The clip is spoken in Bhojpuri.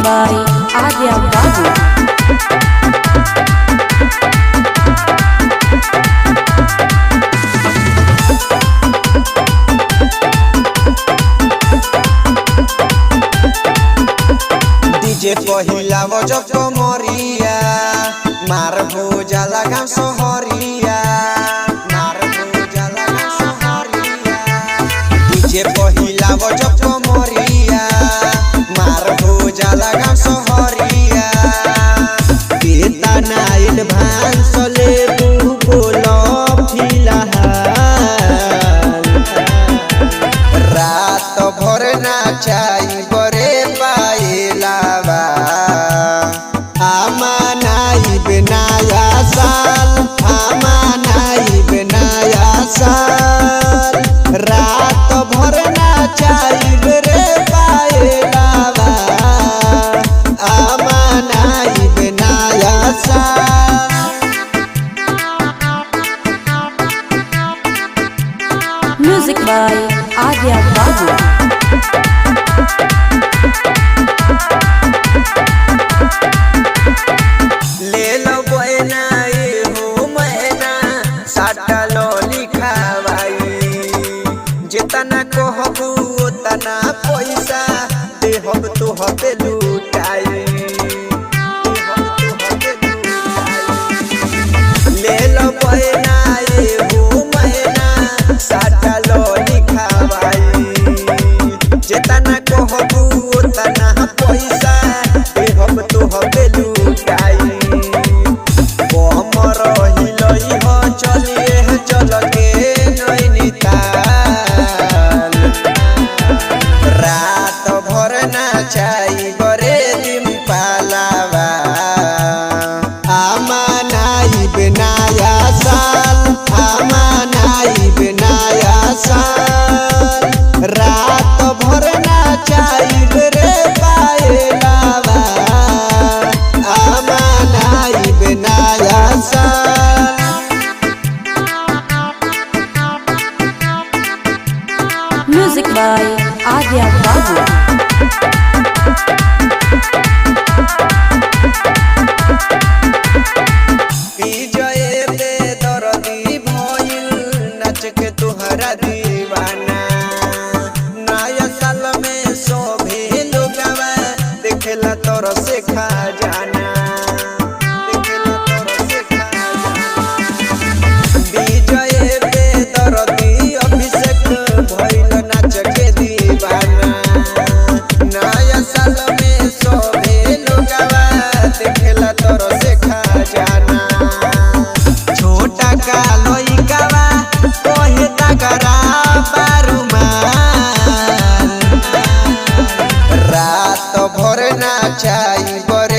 by Adya Babu. डीजे पहिला जब कमरिया मार भोजा लगाम सहरिया मार भोजा लगाम सहरिया डीजे पहिला जब कमरिया मार भोजा लगाम सहरिया बेटा नाइट भांस ले तू बोलो फिलहाल रात भर नाचाई बरे पाएलावा आमानाई बेनाया साल आमानाई बेनाया साल रात भर नाचाई बरे पाएलावा आमानाई बेनाया साल। Music by Adya Babu. ले लो बहना ये हो महीना साटा लो लिखावाई जितना कहबू उतना पैसा देहब तो हबे लुटाई ले लो बहना ये हो महीना साटा लो लिखावाई जितना कहबू उतना पैसा देहब तो हबे लुटाई चल के नैनीताल रात भर नाचाई बरे दिन पालावा आमानाई बेनाया साल आमानाई बेनाया साल रात भर नाचाई बरे पाएलावा आमानाई बेनाया साल। Music by Adya Babu. विजय बेदर्दी भइल नाच के तुहरा दीवाना नया साल में सोभे लोगवा देखेला तोर से खजाना देखेला तोर से खजाना विजय बेदर्दी अभिषेक भइल नाच के दीवाना नया साल में सोभे लोगवा देखेला तोर से खजाना छोटा का लइकावा कहे तगरा बारुमाल रात भर नाचाई बर